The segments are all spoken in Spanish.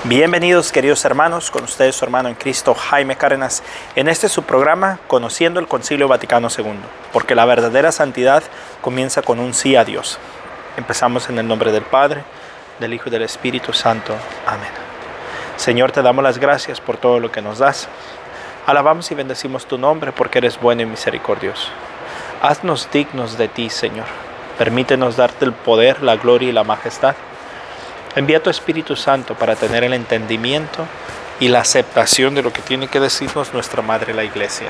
Bienvenidos, queridos hermanos, con ustedes su hermano en Cristo, Jaime Cárdenas, en este su programa, Conociendo el Concilio Vaticano II, porque la verdadera santidad comienza con un sí a Dios. Empezamos en el nombre del Padre, del Hijo y del Espíritu Santo. Amén. Señor, te damos las gracias por todo lo que nos das. Alabamos y bendecimos tu nombre porque eres bueno y misericordioso. Haznos dignos de ti, Señor. Permítenos darte el poder, la gloria y la majestad. Envía tu Espíritu Santo para tener el entendimiento y la aceptación de lo que tiene que decirnos nuestra Madre, la Iglesia.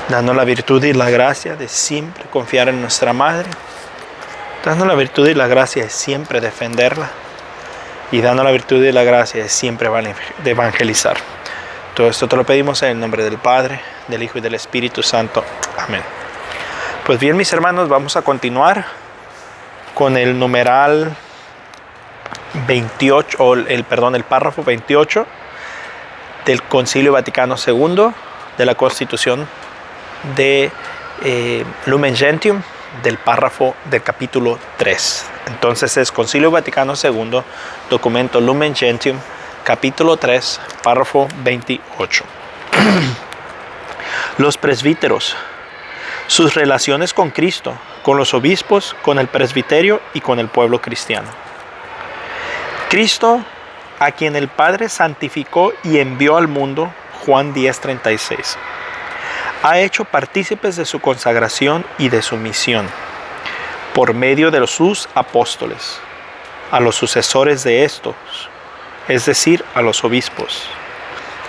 Danos la virtud y la gracia de siempre confiar en nuestra Madre. Danos la virtud y la gracia de siempre defenderla. Y danos la virtud y la gracia de siempre de evangelizar. Todo esto te lo pedimos en el nombre del Padre, del Hijo y del Espíritu Santo. Amén. Pues bien, mis hermanos, vamos a continuar con el numeral 28, el párrafo 28 del Concilio Vaticano II, de la Constitución de Lumen Gentium, del párrafo del capítulo 3. Entonces es Concilio Vaticano II, documento Lumen Gentium, capítulo 3, párrafo 28. Los presbíteros, sus relaciones con Cristo, con los obispos, con el presbiterio y con el pueblo cristiano. Cristo, a quien el Padre santificó y envió al mundo, Juan 10:36, ha hecho partícipes de su consagración y de su misión, por medio de sus apóstoles, a los sucesores de estos, es decir, a los obispos,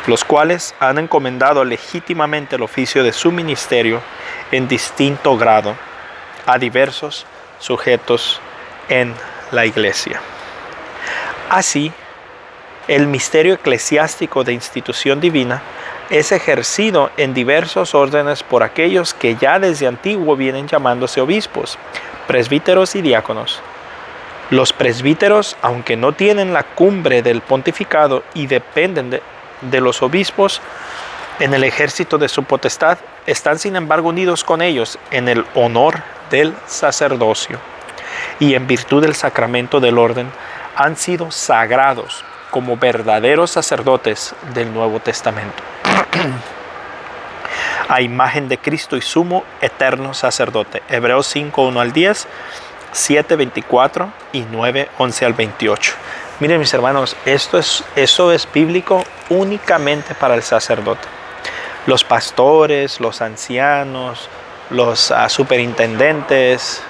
los cuales han encomendado legítimamente el oficio de su ministerio en distinto grado a diversos sujetos en la Iglesia. Así, el misterio eclesiástico de institución divina es ejercido en diversos órdenes por aquellos que ya desde antiguo vienen llamándose obispos, presbíteros y diáconos. Los presbíteros, aunque no tienen la cumbre del pontificado y dependen de los obispos en el ejército de su potestad, están sin embargo unidos con ellos en el honor del sacerdocio y en virtud del sacramento del orden han sido sagrados como verdaderos sacerdotes del Nuevo Testamento, a imagen de Cristo y sumo eterno sacerdote. Hebreos 5, 1 al 10, 7, 24 y 9, 11 al 28. Miren, mis hermanos, eso es bíblico únicamente para el sacerdote. Los pastores, los ancianos, los superintendentes,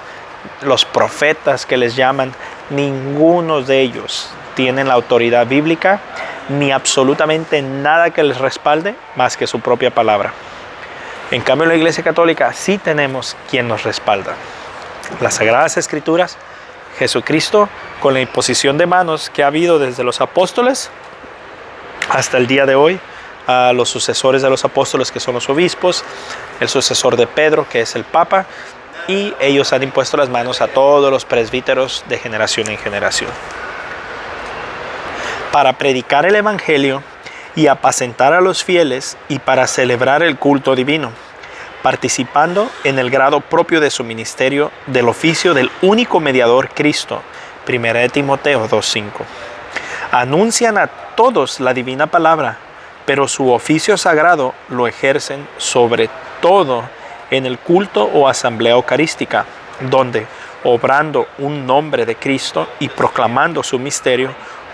los profetas que les llaman, ninguno de ellos tienen la autoridad bíblica ni absolutamente nada que les respalde más que su propia palabra. En cambio, en la Iglesia Católica sí tenemos quien nos respalda. Las Sagradas Escrituras, Jesucristo, con la imposición de manos que ha habido desde los apóstoles hasta el día de hoy, a los sucesores de los apóstoles que son los obispos, el sucesor de Pedro que es el Papa, y ellos han impuesto las manos a todos los presbíteros de generación en generación. Para predicar el Evangelio y apacentar a los fieles y para celebrar el culto divino, participando en el grado propio de su ministerio del oficio del único mediador Cristo, 1 Timoteo 2:5. Anuncian a todos la divina palabra, pero su oficio sagrado lo ejercen sobre todo en el culto o asamblea eucarística, donde, obrando un nombre de Cristo y proclamando su misterio,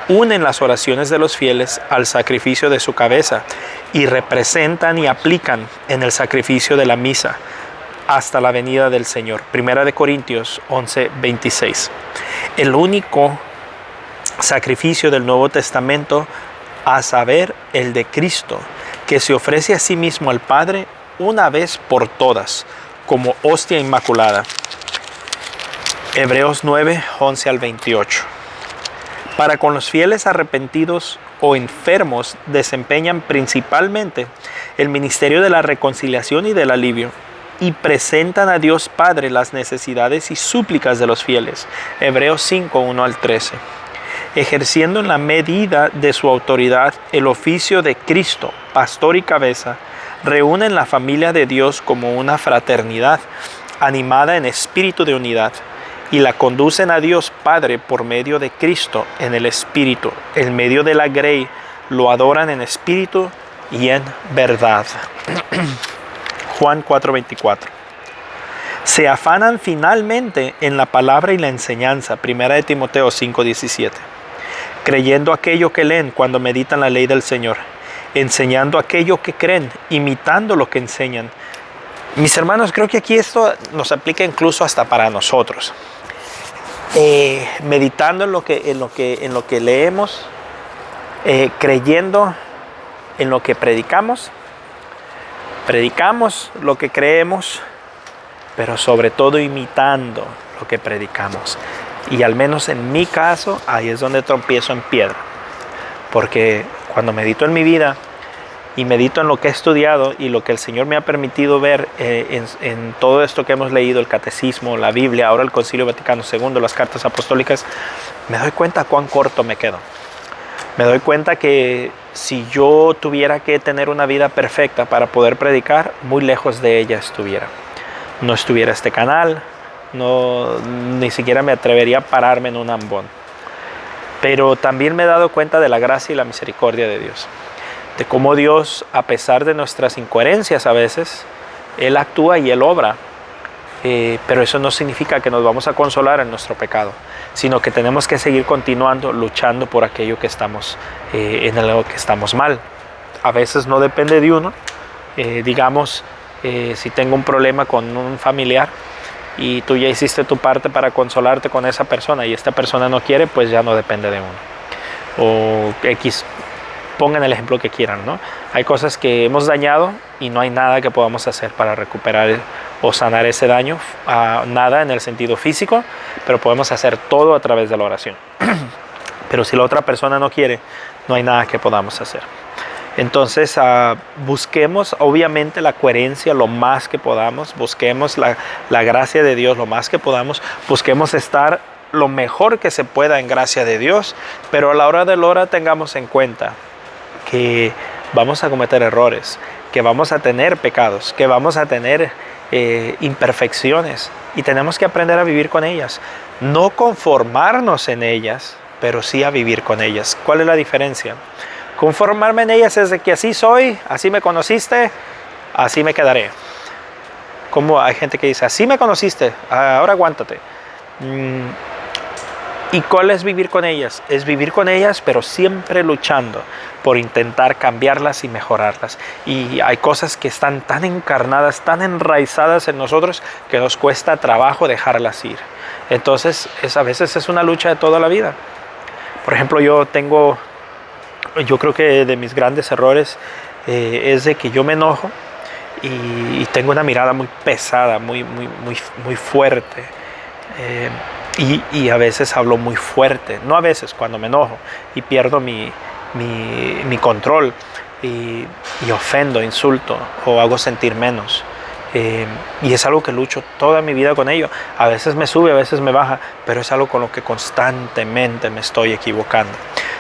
unen las oraciones de los fieles al sacrificio de su cabeza y representan y aplican en el sacrificio de la misa hasta la venida del Señor. 1 Corintios 11:26. El único sacrificio del Nuevo Testamento, a saber, el de Cristo, que se ofrece a sí mismo al Padre una vez por todas, como hostia inmaculada. Hebreos 9, 11 al 28. Para con los fieles arrepentidos o enfermos desempeñan principalmente el ministerio de la reconciliación y del alivio, y presentan a Dios Padre las necesidades y súplicas de los fieles. Hebreos 5, 1 al 13. Ejerciendo en la medida de su autoridad el oficio de Cristo, pastor y cabeza, reúnen la familia de Dios como una fraternidad, animada en espíritu de unidad, y la conducen a Dios Padre por medio de Cristo en el Espíritu, en medio de la grey, lo adoran en espíritu y en verdad. Juan 4:24. Se afanan finalmente en la palabra y la enseñanza. 1 Timoteo 5:17. Creyendo aquello que leen cuando meditan la ley del Señor. Enseñando aquello que creen, imitando lo que enseñan. Mis hermanos, creo que aquí esto nos aplica incluso hasta para nosotros. Meditando en lo que leemos, creyendo en lo que predicamos lo que creemos, pero sobre todo imitando lo que predicamos. Y al menos en mi caso, ahí es donde tropiezo en piedra, porque cuando medito en mi vida y medito en lo que he estudiado y lo que el Señor me ha permitido ver en todo esto que hemos leído, el Catecismo, la Biblia, ahora el Concilio Vaticano II, las cartas apostólicas, me doy cuenta cuán corto me quedo. Me doy cuenta que si yo tuviera que tener una vida perfecta para poder predicar, muy lejos de ella estuviera. No estuviera este canal, ni siquiera me atrevería a pararme en un ambón. Pero también me he dado cuenta de la gracia y la misericordia de Dios. De cómo Dios, a pesar de nuestras incoherencias a veces, Él actúa y Él obra. Pero eso no significa que nos vamos a consolar en nuestro pecado, sino que tenemos que seguir continuando luchando por aquello que estamos, en lo que estamos mal. A veces no depende de uno. Digamos, si tengo un problema con un familiar y tú ya hiciste tu parte para consolarte con esa persona y esta persona no quiere, pues ya no depende de uno. O X, pongan el ejemplo que quieran, ¿no? Hay cosas que hemos dañado y no hay nada que podamos hacer para recuperar o sanar ese daño, nada en el sentido físico, pero podemos hacer todo a través de la oración. Pero si la otra persona no quiere, no hay nada que podamos hacer. Entonces busquemos obviamente la coherencia lo más que podamos, busquemos la gracia de Dios lo más que podamos, busquemos estar lo mejor que se pueda en gracia de Dios, pero a la hora de la hora tengamos en cuenta que vamos a cometer errores, que vamos a tener pecados, que vamos a tener imperfecciones y tenemos que aprender a vivir con ellas. No conformarnos en ellas, pero sí a vivir con ellas. ¿Cuál es la diferencia? Conformarme en ellas es de que así soy, así me conociste, así me quedaré. Como hay gente que dice, así me conociste, ahora aguántate. ¿Y cuál es vivir con ellas? Es vivir con ellas, pero siempre luchando por intentar cambiarlas y mejorarlas. Y hay cosas que están tan encarnadas, tan enraizadas en nosotros, que nos cuesta trabajo dejarlas ir. Entonces, a veces es una lucha de toda la vida. Por ejemplo, yo creo que de mis grandes errores es de que yo me enojo y tengo una mirada muy pesada, muy fuerte. Y a veces hablo muy fuerte, no a veces, cuando me enojo y pierdo mi control y ofendo, insulto o hago sentir menos. Y es algo que lucho toda mi vida con ello. A veces me sube, a veces me baja, pero es algo con lo que constantemente me estoy equivocando.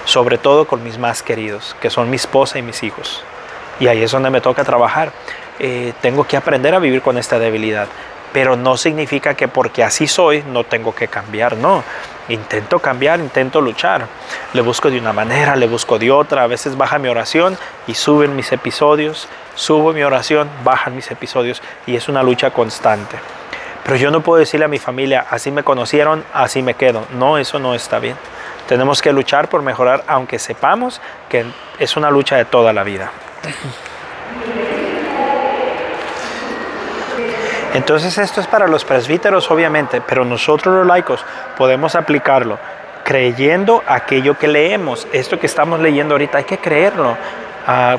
Sobre todo con mis más queridos, que son mi esposa y mis hijos. Y ahí es donde me toca trabajar. Tengo que aprender a vivir con esta debilidad. Pero no significa que porque así soy no tengo que cambiar, no. Intento cambiar, intento luchar. Le busco de una manera, le busco de otra. A veces baja mi oración y suben mis episodios. Subo mi oración, bajan mis episodios. Y es una lucha constante. Pero yo no puedo decirle a mi familia, así me conocieron, así me quedo. No, eso no está bien. Tenemos que luchar por mejorar, aunque sepamos que es una lucha de toda la vida. Entonces esto es para los presbíteros obviamente, pero nosotros los laicos podemos aplicarlo creyendo aquello que leemos. Esto que estamos leyendo ahorita hay que creerlo.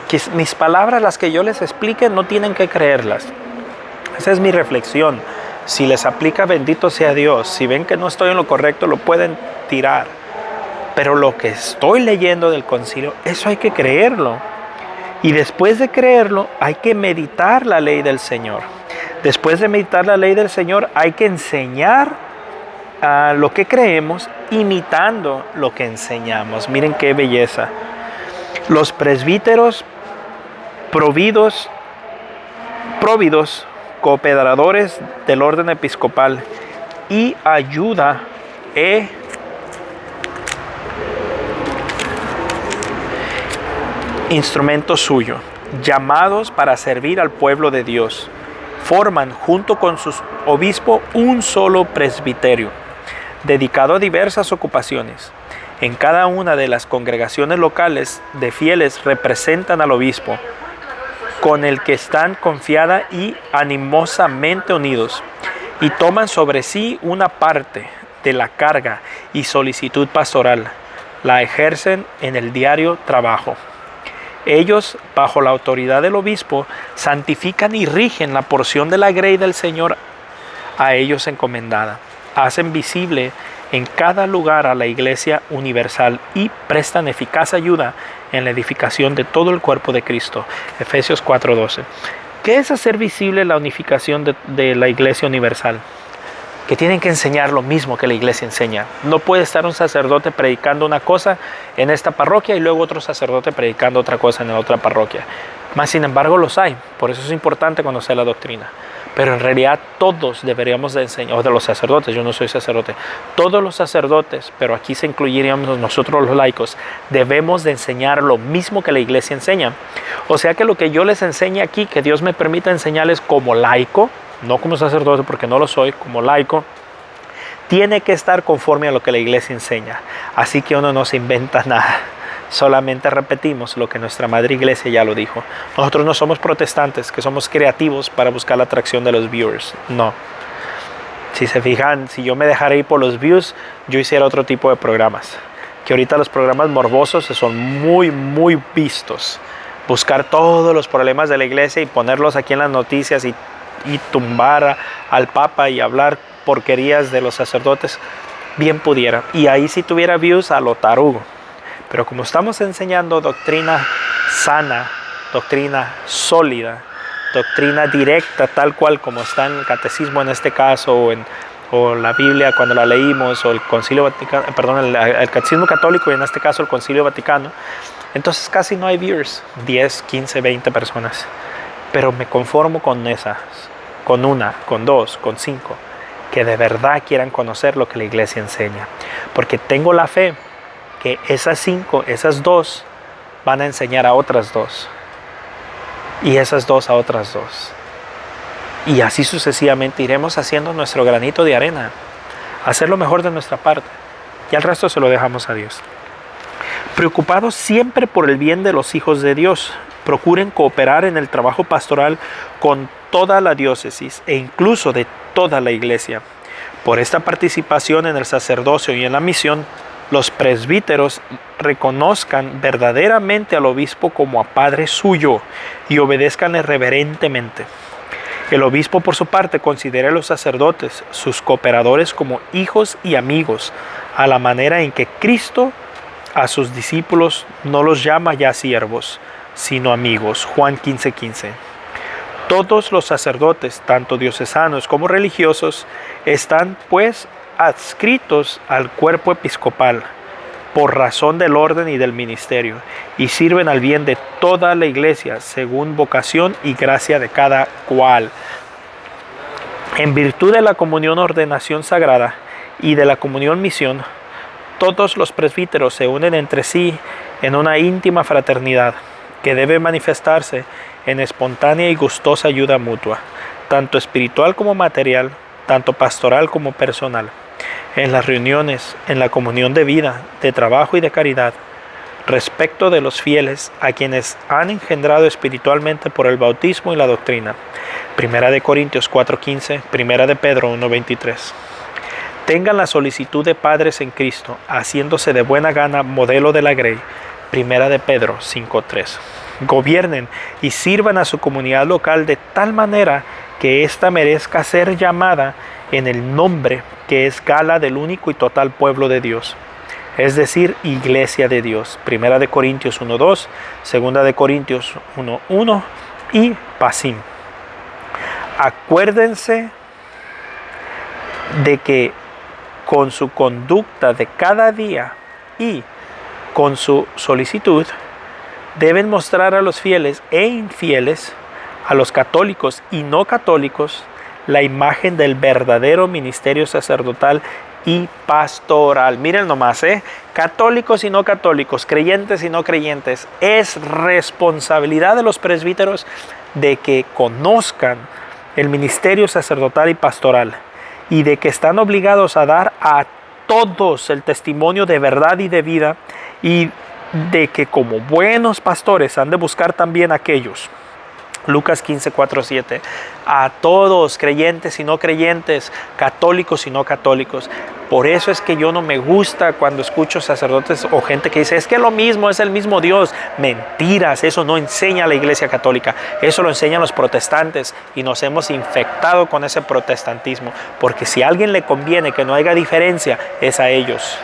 Que mis palabras, las que yo les explique, no tienen que creerlas. Esa es mi reflexión. Si les aplica, bendito sea Dios. Si ven que no estoy en lo correcto, lo pueden tirar. Pero lo que estoy leyendo del concilio, eso hay que creerlo. Y después de creerlo, hay que meditar la ley del Señor. Después de meditar la ley del Señor, hay que enseñar lo que creemos, imitando lo que enseñamos. Miren qué belleza. Los presbíteros próvidos, cooperadores del orden episcopal, y ayuda instrumento suyo, llamados para servir al pueblo de Dios. Forman junto con sus obispos un solo presbiterio, dedicado a diversas ocupaciones. En cada una de las congregaciones locales de fieles representan al obispo, con el que están confiada y animosamente unidos, y toman sobre sí una parte de la carga y solicitud pastoral. La ejercen en el diario trabajo. Ellos, bajo la autoridad del obispo, santifican y rigen la porción de la grey del Señor a ellos encomendada. Hacen visible en cada lugar a la Iglesia universal y prestan eficaz ayuda en la edificación de todo el cuerpo de Cristo. Efesios 4:12. ¿Qué es hacer visible la unificación de la Iglesia universal? Que tienen que enseñar lo mismo que la iglesia enseña. No puede estar un sacerdote predicando una cosa en esta parroquia y luego otro sacerdote predicando otra cosa en la otra parroquia. Más sin embargo los hay, por eso es importante conocer la doctrina. Pero en realidad todos deberíamos de enseñar, o de los sacerdotes, yo no soy sacerdote, todos los sacerdotes, pero aquí se incluiríamos nosotros los laicos, debemos de enseñar lo mismo que la iglesia enseña. O sea que lo que yo les enseñe aquí, que Dios me permita enseñarles como laico, no como sacerdote porque no lo soy, como laico, tiene que estar conforme a lo que la iglesia enseña. Así que uno no se inventa nada, solamente repetimos lo que nuestra madre iglesia ya lo dijo. Nosotros no somos protestantes, que somos creativos para buscar la atracción de los viewers, no. Si se fijan, si yo me dejara ir por los views, yo hiciera otro tipo de programas. Que ahorita los programas morbosos son muy vistos. Buscar todos los problemas de la iglesia y ponerlos aquí en las noticias y tumbar al Papa y hablar porquerías de los sacerdotes, bien pudiera. Y ahí sí tuviera views a lo tarugo. Pero como estamos enseñando doctrina sana, doctrina sólida, doctrina directa, tal cual como está en el catecismo en este caso, o la Biblia cuando la leímos, o el Concilio Vaticano, perdón, el catecismo católico y en este caso el Concilio Vaticano, entonces casi no hay viewers, 10, 15, 20 personas. Pero me conformo con esas, con una, con dos, con 5, que de verdad quieran conocer lo que la iglesia enseña. Porque tengo la fe que esas 5, esas 2, van a enseñar a otras 2. Y esas 2 a otras 2. Y así sucesivamente iremos haciendo nuestro granito de arena. Hacer lo mejor de nuestra parte. Y al resto se lo dejamos a Dios. Preocupados siempre por el bien de los hijos de Dios, procuren cooperar en el trabajo pastoral con toda la diócesis e incluso de toda la iglesia. Por esta participación en el sacerdocio y en la misión, los presbíteros reconozcan verdaderamente al obispo como a padre suyo y obedézcanle reverentemente. El obispo, por su parte, considera a los sacerdotes, sus cooperadores, como hijos y amigos, a la manera en que Cristo a sus discípulos no los llama ya siervos, sino amigos. Juan 15:15. Todos los sacerdotes, tanto diocesanos como religiosos, están pues adscritos al cuerpo episcopal por razón del orden y del ministerio, y sirven al bien de toda la iglesia según vocación y gracia de cada cual. En virtud de la comunión ordenación sagrada y de la comunión misión, todos los presbíteros se unen entre sí en una íntima fraternidad que debe manifestarse en espontánea y gustosa ayuda mutua, tanto espiritual como material, tanto pastoral como personal, en las reuniones, en la comunión de vida, de trabajo y de caridad, respecto de los fieles a quienes han engendrado espiritualmente por el bautismo y la doctrina. Primera de Corintios 4:15, Primera de Pedro 1:23. Tengan la solicitud de padres en Cristo, haciéndose de buena gana modelo de la grey. Primera de Pedro 5:3. Gobiernen y sirvan a su comunidad local de tal manera que ésta merezca ser llamada en el nombre que es gala del único y total pueblo de Dios, es decir, Iglesia de Dios. Primera de Corintios 1:2, Segunda de Corintios 1:1 y Pasim. Acuérdense de que con su conducta de cada día y con su solicitud deben mostrar a los fieles e infieles, a los católicos y no católicos, la imagen del verdadero ministerio sacerdotal y pastoral. Miren nomás, católicos y no católicos, creyentes y no creyentes, es responsabilidad de los presbíteros de que conozcan el ministerio sacerdotal y pastoral, y de que están obligados a dar a todos el testimonio de verdad y de vida, y de que como buenos pastores han de buscar también a aquellos. Lucas 15, 4, 7. A todos, creyentes y no creyentes, católicos y no católicos. Por eso es que yo no me gusta cuando escucho sacerdotes o gente que dice, es que lo mismo, es el mismo Dios. Mentiras, eso no enseña la Iglesia Católica. Eso lo enseñan los protestantes y nos hemos infectado con ese protestantismo. Porque si a alguien le conviene que no haya diferencia, es a ellos.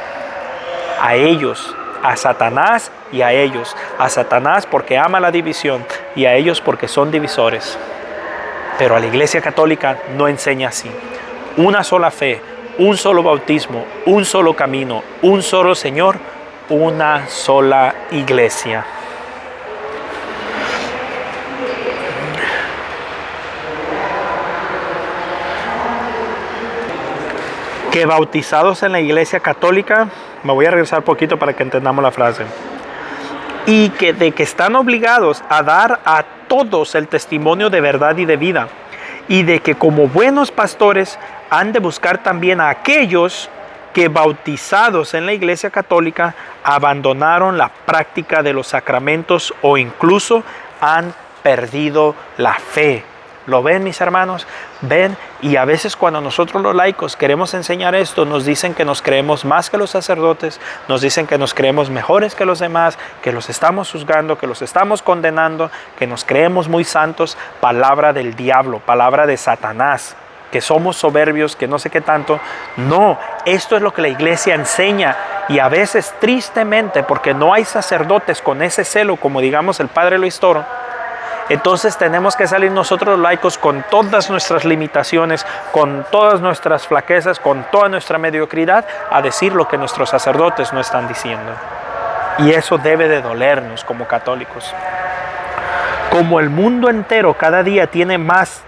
A ellos. A Satanás y a ellos. A Satanás porque ama la división y a ellos porque son divisores. Pero a la Iglesia Católica no enseña así. Una sola fe, un solo bautismo, un solo camino, un solo Señor, una sola iglesia. Que bautizados en la Iglesia Católica, me voy a regresar poquito para que entendamos la frase, y que de que están obligados a dar a todos el testimonio de verdad y de vida, y de que como buenos pastores han de buscar también a aquellos que bautizados en la Iglesia Católica abandonaron la práctica de los sacramentos o incluso han perdido la fe. ¿Lo ven, mis hermanos? ¿Ven? Y a veces cuando nosotros los laicos queremos enseñar esto, nos dicen que nos creemos más que los sacerdotes, nos dicen que nos creemos mejores que los demás, que los estamos juzgando, que los estamos condenando, que nos creemos muy santos. Palabra del diablo, palabra de Satanás, que somos soberbios, que no sé qué tanto. No, esto es lo que la Iglesia enseña. Y a veces tristemente, porque no hay sacerdotes con ese celo, como digamos el Padre Luis Toro, entonces tenemos que salir nosotros los laicos con todas nuestras limitaciones, con todas nuestras flaquezas, con toda nuestra mediocridad, a decir lo que nuestros sacerdotes no están diciendo. Y eso debe de dolernos como católicos. Como el mundo entero cada día tiene más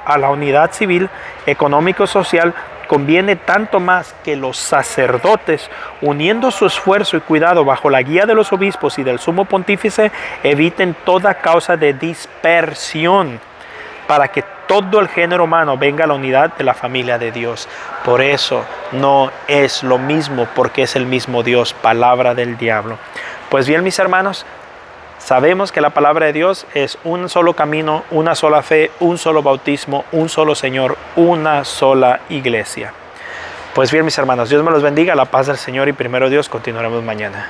a la unidad civil, económico-social, conviene tanto más que los sacerdotes, uniendo su esfuerzo y cuidado bajo la guía de los obispos y del sumo pontífice, eviten toda causa de dispersión, para que todo el género humano venga a la unidad de la familia de Dios. Por eso no es lo mismo, porque es el mismo Dios, palabra del diablo. Pues bien, mis hermanos, sabemos que la palabra de Dios es un solo camino, una sola fe, un solo bautismo, un solo Señor, una sola iglesia. Pues bien, mis hermanos, Dios me los bendiga, la paz del Señor y primero Dios, continuaremos mañana.